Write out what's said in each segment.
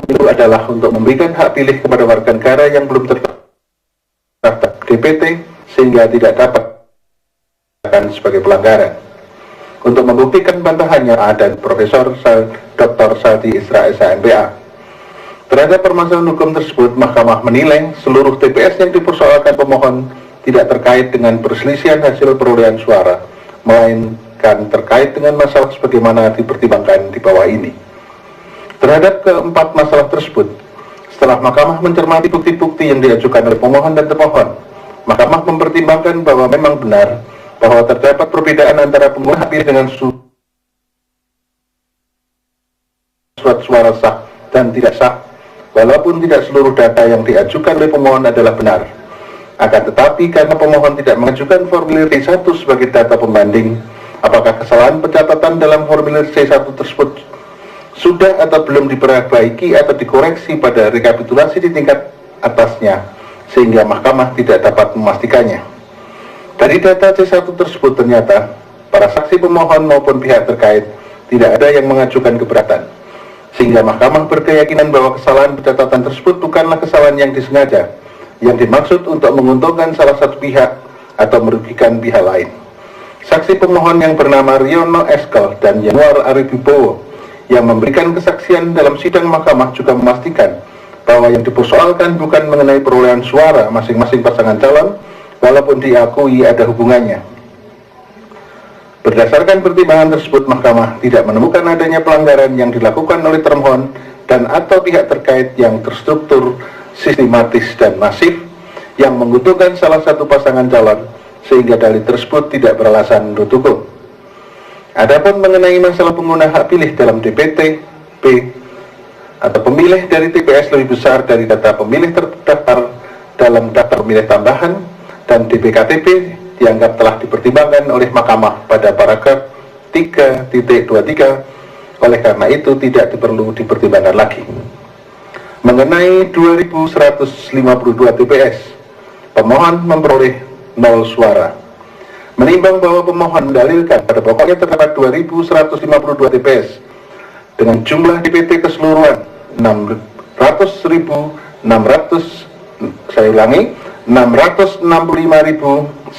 itu adalah untuk memberikan hak pilih kepada warga negara yang belum terdaftar DPT sehingga tidak dapat sebagai pelanggaran. Untuk membuktikan bantahannya ada Profesor Dr. Saldi Isra SHMPA. Terhadap permasalahan hukum tersebut, Mahkamah menilai seluruh TPS yang dipersoalkan pemohon tidak terkait dengan perselisihan hasil perolehan suara, melainkan terkait dengan masalah sebagaimana dipertimbangkan di bawah ini. Terhadap keempat masalah tersebut, setelah Mahkamah mencermati bukti-bukti yang diajukan oleh pemohon dan termohon, Mahkamah mempertimbangkan bahwa memang benar bahwa terdapat perbedaan antara pengguna hak pilih dengan surat suara sah dan tidak sah, walaupun tidak seluruh data yang diajukan oleh pemohon adalah benar. Akan tetapi karena pemohon tidak mengajukan formulir C1 sebagai data pembanding, apakah kesalahan pencatatan dalam formulir C1 tersebut sudah atau belum diperbaiki atau dikoreksi pada rekapitulasi di tingkat atasnya, sehingga Mahkamah tidak dapat memastikannya. Dari data C1 tersebut ternyata para saksi pemohon maupun pihak terkait tidak ada yang mengajukan keberatan, sehingga Mahkamah berkeyakinan bahwa kesalahan pencatatan tersebut bukanlah kesalahan yang disengaja, yang dimaksud untuk menguntungkan salah satu pihak atau merugikan pihak lain. Saksi pemohon yang bernama Riono Eskel dan Yanuar Arif Wibowo yang memberikan kesaksian dalam sidang Mahkamah juga memastikan bahwa yang dipersoalkan bukan mengenai perolehan suara masing-masing pasangan calon, walaupun diakui ada hubungannya. Berdasarkan pertimbangan tersebut, Mahkamah tidak menemukan adanya pelanggaran yang dilakukan oleh termohon dan atau pihak terkait yang terstruktur, sistematis dan masif yang menguntungkan salah satu pasangan calon, sehingga dalil tersebut tidak beralasan menurut hukum. Adapun mengenai masalah pengguna hak pilih dalam DPT P atau pemilih dari TPS lebih besar dari data pemilih terdaftar dalam daftar pemilih tambahan dan DPKTP dianggap telah dipertimbangkan oleh Mahkamah pada paragraf 3.23, oleh karena itu tidak perlu dipertimbangkan lagi. Mengenai 2152 TPS, pemohon memperoleh 0 suara. Menimbang bahwa pemohon mendalilkan pada pokoknya terdapat 2152 TPS dengan jumlah DPT keseluruhan 665.905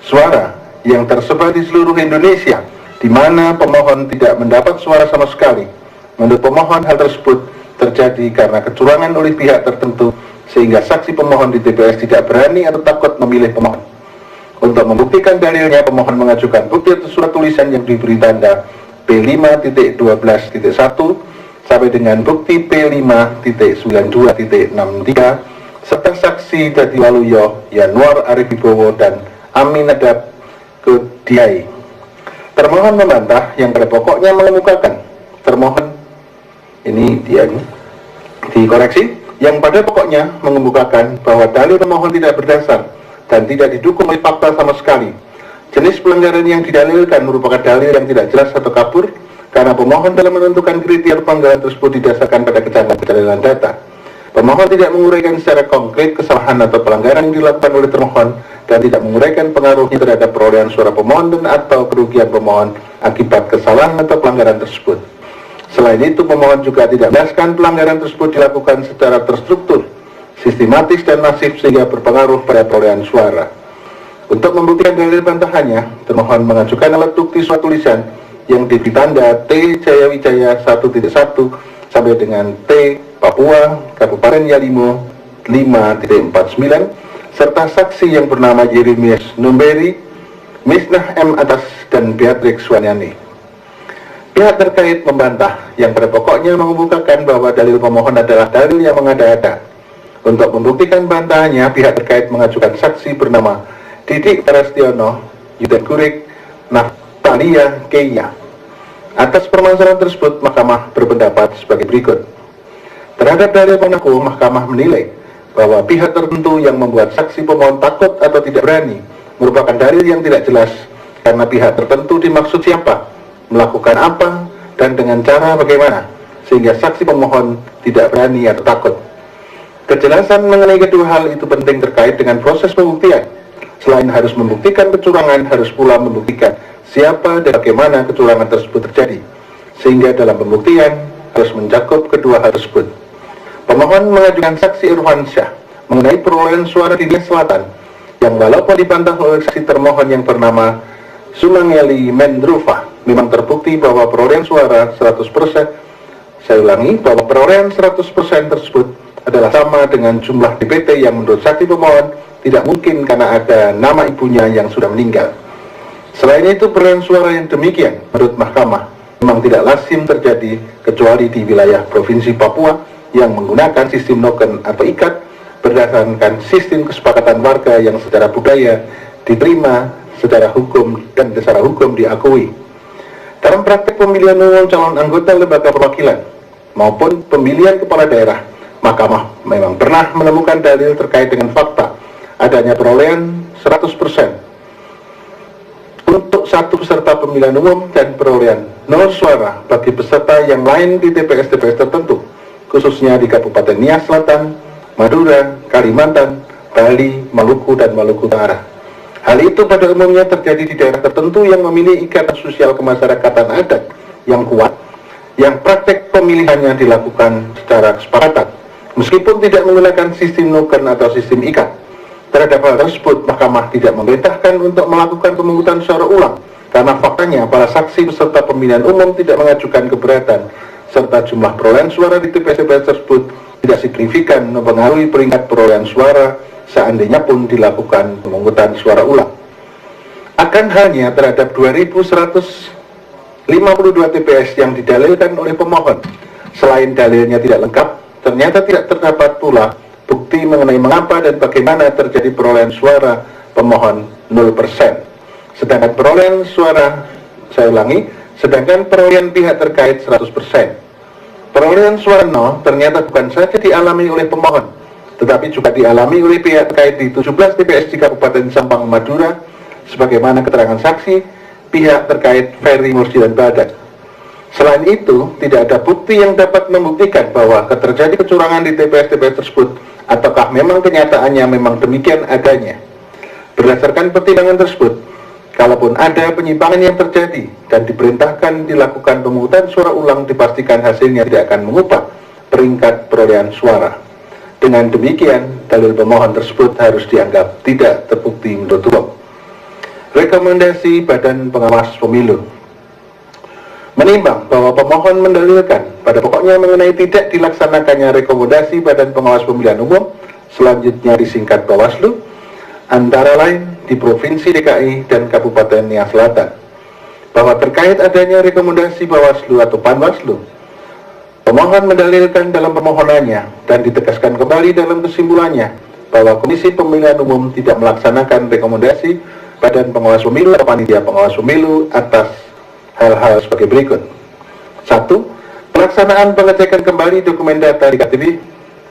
suara yang tersebar di seluruh Indonesia, di mana pemohon tidak mendapat suara sama sekali. Menurut pemohon, hal tersebut terjadi karena kecurangan oleh pihak tertentu, sehingga saksi pemohon di TPS tidak berani atau takut memilih pemohon. Untuk membuktikan dalilnya, pemohon mengajukan bukti atau surat tulisan yang diberi tanda P5.12.1 sampai dengan bukti P5.92.63 serta saksi Dadi Waluyo, Yanuar Arif Wibowo dan Aminadab Kudiai. Termohon membantah yang pada pokoknya mengemukakan termohon ini dia dikoreksi yang pada pokoknya mengemukakan bahwa dalil pemohon tidak berdasar dan tidak didukung oleh fakta sama sekali. Jenis pelanggaran yang didalilkan merupakan dalil yang tidak jelas atau kabur, karena pemohon dalam menentukan kriteria pelanggaran tersebut didasarkan pada kejanggalan data. Pemohon tidak menguraikan secara konkret kesalahan atau pelanggaran yang dilakukan oleh termohon dan tidak menguraikan pengaruhnya terhadap perolehan suara pemohon dan atau kerugian pemohon akibat kesalahan atau pelanggaran tersebut. Selain itu, pemohon juga tidak menjelaskan pelanggaran tersebut dilakukan secara terstruktur, sistematis dan masif sehingga berpengaruh pada perolehan suara. Untuk membuktikan dalil bantahannya, termohon mengajukan alat bukti surat tulisan yang diberi tanda T Jayawijaya 1.1 sampai dengan T Papua Kabupaten Yalimo 5.49 serta saksi yang bernama Yeremias Numberi, Misnah M. Atas dan Beatrix Wanyani. Pihak terkait membantah yang pada pokoknya mengemukakan bahwa dalil pemohon adalah dalil yang mengada-ada. Untuk membuktikan bantahannya, pihak terkait mengajukan saksi bernama Didik Parastiono, Yuden Kurik, Naftalia Keya. Atas permasalahan tersebut, Mahkamah berpendapat sebagai berikut. Terhadap dalil pengaku, Mahkamah menilai bahwa pihak tertentu yang membuat saksi pemohon takut atau tidak berani merupakan dalil yang tidak jelas, karena pihak tertentu dimaksud siapa, melakukan apa, dan dengan cara bagaimana, sehingga saksi pemohon tidak berani atau takut. Kejelasan mengenai kedua hal itu penting terkait dengan proses pembuktian. Selain harus membuktikan kecurangan, harus pula membuktikan siapa dan bagaimana kecurangan tersebut terjadi. Sehingga dalam pembuktian, harus mencakup kedua hal tersebut. Pemohon mengajukan saksi Irwansyah mengenai perolehan suara di Nias Selatan, yang walaupun dibantah oleh saksi termohon yang bernama Sumangeli Mendrufa, memang terbukti bahwa perolehan suara 100%, saya ulangi, bahwa perolehan 100% tersebut adalah sama dengan jumlah DPT yang menurut saksi pemohon tidak mungkin karena ada nama ibunya yang sudah meninggal. Selain itu, perolehan suara yang demikian menurut mahkamah memang tidak lazim terjadi kecuali di wilayah Provinsi Papua yang menggunakan sistem noken atau ikat berdasarkan sistem kesepakatan warga yang secara budaya diterima secara hukum dan secara hukum diakui. Dalam praktek pemilihan umum calon anggota lembaga perwakilan maupun pemilihan kepala daerah, mahkamah memang pernah menemukan dalil terkait dengan fakta adanya perolehan 100% untuk satu peserta pemilihan umum dan perolehan 0 suara bagi peserta yang lain di TPS-TPS tertentu, khususnya di Kabupaten Nias Selatan, Madura, Kalimantan, Bali, Maluku, dan Maluku Utara. Hal itu pada umumnya terjadi di daerah tertentu yang memiliki ikatan sosial kemasyarakatan adat yang kuat, yang praktek pemilihannya dilakukan secara kesepakatan, meskipun tidak menggunakan sistem noken atau sistem ikat. Terhadap hal tersebut, mahkamah tidak memerintahkan untuk melakukan pemungutan suara ulang, karena faktanya para saksi peserta pemilihan umum tidak mengajukan keberatan, serta jumlah perolehan suara di TPS-TPS tersebut tidak signifikan mempengaruhi peringkat perolehan suara seandainya pun dilakukan pemungutan suara ulang. Akan halnya terhadap 2.152 TPS yang didalilkan oleh pemohon, selain dalilnya tidak lengkap, ternyata tidak terdapat pula bukti mengenai mengapa dan bagaimana terjadi perolehan suara pemohon 0%. Sedangkan perolehan suara, saya ulangi, sedangkan perolehan pihak terkait 100%. Perolehan suara 0 ternyata bukan saja dialami oleh pemohon, tetapi juga dialami oleh pihak terkait di 17 TPS di Kabupaten Sampang, Madura, sebagaimana keterangan saksi pihak terkait Ferry Mursi dan Badak. Selain itu, tidak ada bukti yang dapat membuktikan bahwa terjadi kecurangan di TPS-TPS tersebut, ataukah memang kenyataannya memang demikian adanya. Berdasarkan pertimbangan tersebut, kalaupun ada penyimpangan yang terjadi dan diperintahkan dilakukan pemungutan suara ulang, dipastikan hasilnya tidak akan mengubah peringkat perolehan suara. Dengan demikian, dalil pemohon tersebut harus dianggap tidak terbukti menurut hukum. Rekomendasi Badan Pengawas Pemilu menimbang bahwa pemohon mendalilkan pada pokoknya mengenai tidak dilaksanakannya rekomendasi Badan Pengawas Pemilihan Umum, selanjutnya disingkat Bawaslu, antara lain di Provinsi DKI dan Kabupaten Nias Selatan, bahwa terkait adanya rekomendasi Bawaslu atau Panwaslu, pemohon mendalilkan dalam permohonannya dan ditegaskan kembali dalam kesimpulannya bahwa Komisi Pemilihan Umum tidak melaksanakan rekomendasi Badan Pengawas Pemilu atau Panitia Pengawas Pemilu atas hal-hal sebagai berikut. 1. Pelaksanaan pengecekan kembali dokumen data di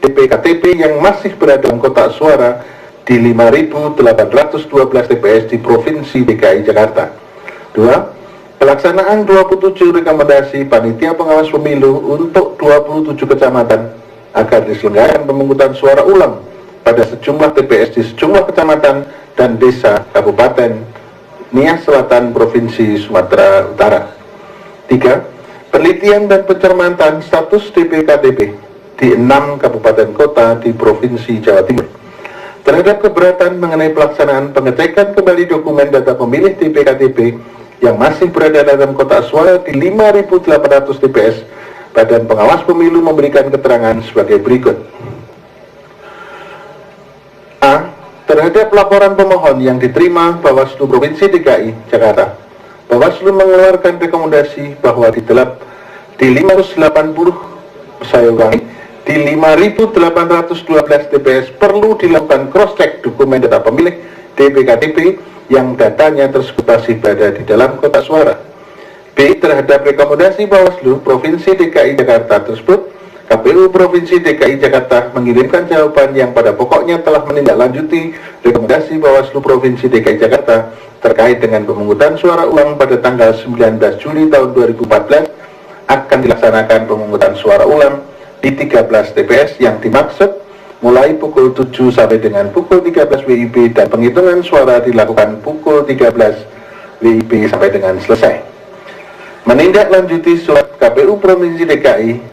DPKTP yang masih berada dalam kotak suara di 5.812 TPS di Provinsi DKI Jakarta. 2. Pelaksanaan 27 rekomendasi Panitia Pengawas Pemilu untuk 27 kecamatan agar diselenggarakan pemungutan suara ulang pada sejumlah TPS di sejumlah kecamatan dan desa Kabupaten Nias Selatan, Provinsi Sumatera Utara. 3. Penelitian dan pencermatan status DPKTP di 6 kabupaten kota di Provinsi Jawa Timur. Terhadap keberatan mengenai pelaksanaan pengecekan kembali dokumen data pemilih DPKTP yang masih berada dalam kotak suara di 5.800 TPS, Badan Pengawas Pemilu memberikan keterangan sebagai berikut. A. Terhadap laporan pemohon yang diterima Bawaslu Provinsi DKI Jakarta, Bawaslu mengeluarkan rekomendasi bahwa di 580, saya ulangi, di 5.812 TPS perlu dilakukan cross-check dokumen data pemilih DPKTP yang datanya tersebut masih berada di dalam kotak suara. B. Terhadap rekomendasi Bawaslu Provinsi DKI Jakarta tersebut, KPU Provinsi DKI Jakarta mengirimkan jawaban yang pada pokoknya telah menindaklanjuti rekomendasi Bawaslu Provinsi DKI Jakarta terkait dengan pemungutan suara ulang pada tanggal 19 Juli tahun 2014 akan dilaksanakan pemungutan suara ulang di 13 TPS yang dimaksud mulai pukul 7 sampai dengan pukul 13 WIB dan penghitungan suara dilakukan pukul 13 WIB sampai dengan selesai. menindaklanjuti surat KPU Provinsi DKI